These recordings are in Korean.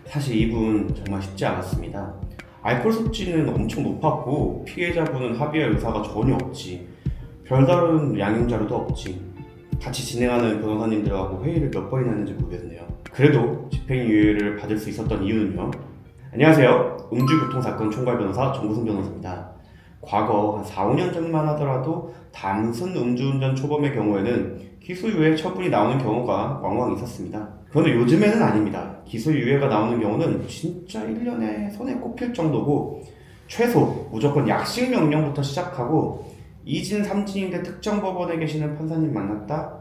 사실 이분 정말 쉽지 않았습니다. 알코올 섭취는 엄청 높았고 피해자분은 합의할 의사가 전혀 없지. 별다른 양형 자료도 없지. 같이 진행하는 변호사님들하고 회의를 몇 번이나 했는지 모르겠네요. 그래도 집행유예를 받을 수 있었던 이유는요. 안녕하세요. 음주교통사건 총괄 변호사 정구승 변호사입니다. 과거 한 4, 5년 전만 하더라도 단순 음주운전 초범의 경우에는 기소유예 처분이 나오는 경우가 왕왕 있었습니다. 그런데 요즘에는 아닙니다. 기소유예가 나오는 경우는 진짜 1년에 손에 꼽힐 정도고 최소 무조건 약식 명령부터 시작하고 2진, 3진인데 특정 법원에 계시는 판사님 만났다?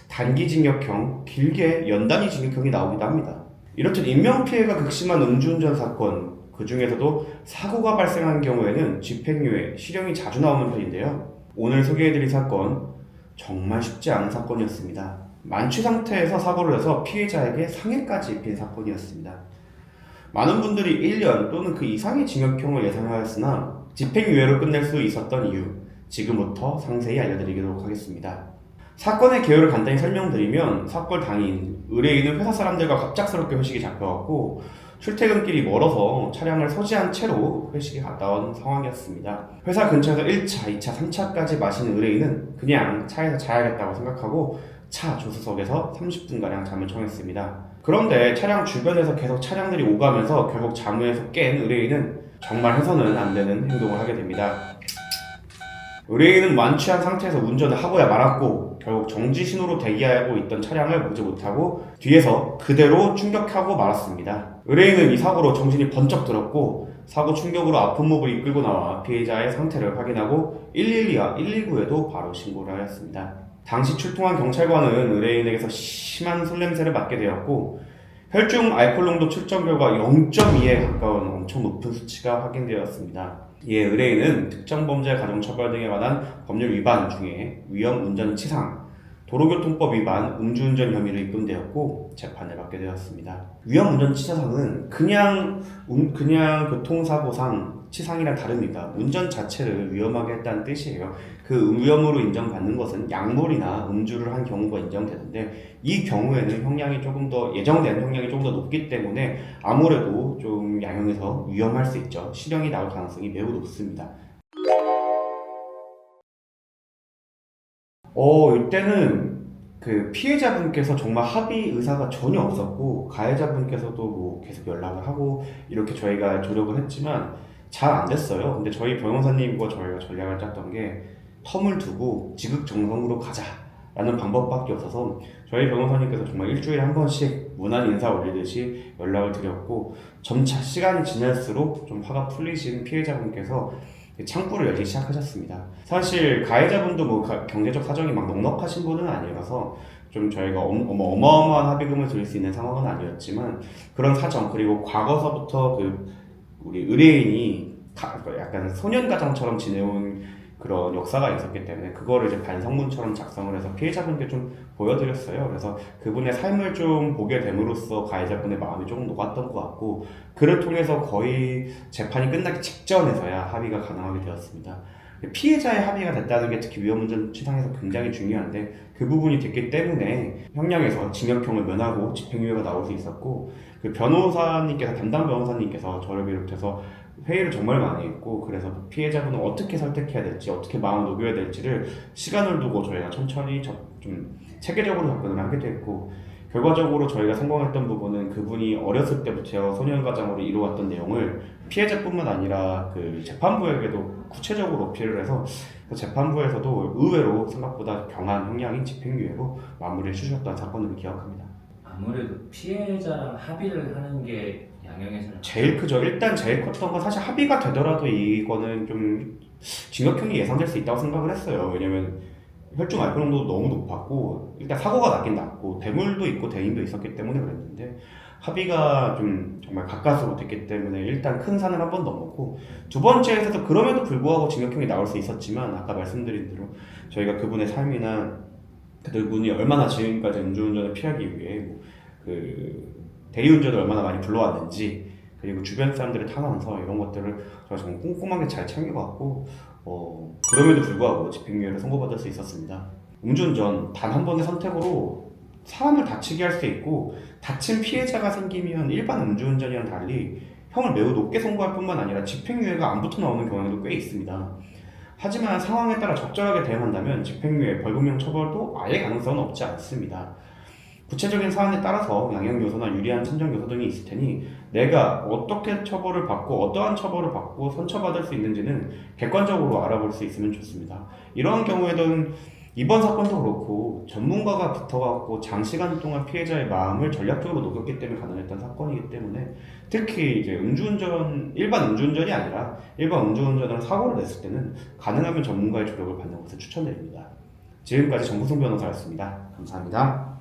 단기 징역형, 길게 연단위 징역형이 나오기도 합니다. 이렇듯 인명피해가 극심한 음주운전 사건, 그 중에서도 사고가 발생한 경우에는 집행유예, 실형이 자주 나오는 편인데요. 오늘 소개해드릴 사건, 정말 쉽지 않은 사건이었습니다. 만취 상태에서 사고를 해서 피해자에게 상해까지 입힌 사건이었습니다. 많은 분들이 1년 또는 그 이상의 징역형을 예상하였으나 집행유예로 끝낼 수 있었던 이유, 지금부터 상세히 알려드리도록 하겠습니다. 사건의 개요를 간단히 설명드리면 사건 당일 의뢰인은 회사 사람들과 갑작스럽게 회식이 잡혀왔고 출퇴근길이 멀어서 차량을 소지한 채로 회식에 갔다 온 상황이었습니다. 회사 근처에서 1차, 2차, 3차까지 마신 의뢰인은 그냥 차에서 자야겠다고 생각하고 차 조수석에서 30분가량 잠을 청했습니다. 그런데 차량 주변에서 계속 차량들이 오가면서 결국 잠에서 깬 의뢰인은 정말 해서는 안 되는 행동을 하게 됩니다. 의뢰인은 만취한 상태에서 운전을 하고야 말았고 결국 정지 신호로 대기하고 있던 차량을 보지 못하고 뒤에서 그대로 충격하고 말았습니다. 의뢰인은 이 사고로 정신이 번쩍 들었고 사고 충격으로 아픈 목을 이끌고 나와 피해자의 상태를 확인하고 112와 119에도 바로 신고를 하였습니다. 당시 출동한 경찰관은 의뢰인에게서 심한 술 냄새를 맡게 되었고 혈중 알코올 농도 측정 결과 0.2에 가까운 엄청 높은 수치가 확인되었습니다. 이에 의뢰인은 특정 범죄 가중처벌 등에 관한 법률 위반 중에 위험 운전 치상, 도로교통법 위반, 음주운전 혐의로 입건되었고 재판을 받게 되었습니다. 위험 운전 치사상은 그냥 교통사고상 치상이랑 다릅니다. 운전 자체를 위험하게 했다는 뜻이에요. 그 위험으로 인정받는 것은 약물이나 음주를 한 경우가 인정되는데 이 경우에는 형량이 조금 더 예정된 형량이 조금 더 높기 때문에 아무래도 좀 양형에서 위험할 수 있죠. 실형이 나올 가능성이 매우 높습니다. 이때는 그 피해자분께서 정말 합의 의사가 전혀 없었고 가해자분께서도 뭐 계속 연락을 하고 이렇게 저희가 조력을 했지만 잘 안 됐어요. 근데 저희 변호사님과 저희가 전략을 짰던 게 텀을 두고 지극정성으로 가자라는 방법밖에 없어서 저희 변호사님께서 정말 일주일에 한 번씩 무난 인사 올리듯이 연락을 드렸고 점차 시간이 지날수록 좀 화가 풀리신 피해자분께서 창구를 열기 시작하셨습니다. 사실 가해자분도 뭐 경제적 사정이 막 넉넉하신 분은 아니라서 좀 저희가 어마어마한 합의금을 드릴 수 있는 상황은 아니었지만 그런 사정 그리고 과거서부터 우리 의뢰인이 약간 소년가장처럼 지내온 그런 역사가 있었기 때문에 그거를 이제 반성문처럼 작성을 해서 피해자분께 좀 보여드렸어요. 그래서 그분의 삶을 좀 보게 됨으로써 가해자분의 마음이 조금 녹았던 것 같고 그를 통해서 거의 재판이 끝나기 직전에서야 합의가 가능하게 되었습니다. 피해자의 합의가 됐다는 게 특히 위험운전 치상에서 굉장히 중요한데 그 부분이 됐기 때문에 형량에서 징역형을 면하고 집행유예가 나올 수 있었고 그 변호사님께서 담당 변호사님께서 저를 비롯해서 회의를 정말 많이 했고 그래서 피해자분을 어떻게 설득해야 될지 어떻게 마음을 녹여야 될지를 시간을 두고 저희가 천천히 좀 체계적으로 접근을 하게 됐고 결과적으로 저희가 성공했던 부분은 그분이 어렸을 때부터 소년가장으로 이루어왔던 내용을 피해자뿐만 아니라 그 재판부에게도 구체적으로 어필을 해서 그 재판부에서도 의외로 생각보다 경한 형량인 집행유예로 마무리해 주셨던 사건으로 기억합니다. 아무래도 피해자랑 합의를 하는 게 양형에서는 제일 크죠. 일단 제일 컸던 건 사실 합의가 되더라도 이거는 좀 징역형이 예상될 수 있다고 생각을 했어요. 왜냐면 혈중 알코올 농도도 너무 높았고 일단 사고가 나긴 났고 대물도 있고 대인도 있었기 때문에 그랬는데 합의가 좀 정말 가까스로 됐기 때문에 일단 큰 산을 한 번 넘었고 두 번째에서도 그럼에도 불구하고 징역형이 나올 수 있었지만 아까 말씀드린 대로 저희가 그분의 삶이나 그분이 얼마나 지금까지 음주운전을 피하기 위해 그 대리운전을 얼마나 많이 불러왔는지 그리고 주변 사람들의 탄원서 이런 것들을 제가 정말 꼼꼼하게 잘 챙겨봤고 그럼에도 불구하고 집행유예를 선고받을 수 있었습니다. 음주운전 단 한 번의 선택으로 사람을 다치게 할 수 있고 다친 피해자가 생기면 일반 음주운전이랑 달리 형을 매우 높게 선고할 뿐만 아니라 집행유예가 안 붙어 나오는 경향도 꽤 있습니다. 하지만 상황에 따라 적절하게 대응한다면 집행유예, 벌금형 처벌도 아예 가능성은 없지 않습니다. 구체적인 사안에 따라서 양형 요소나 유리한 참정 요소 등이 있을 테니 내가 어떻게 처벌을 받고 어떠한 처벌을 받고 선처받을 수 있는지는 객관적으로 알아볼 수 있으면 좋습니다. 이러한 경우에는 이번 사건도 그렇고 전문가가 붙어갖고 장시간 동안 피해자의 마음을 전략적으로 녹였기 때문에 가능했던 사건이기 때문에 특히 이제 일반 음주운전이 아니라 일반 음주운전으로 사고를 냈을 때는 가능하면 전문가의 조력을 받는 것을 추천드립니다. 지금까지 정구승 변호사였습니다. 감사합니다.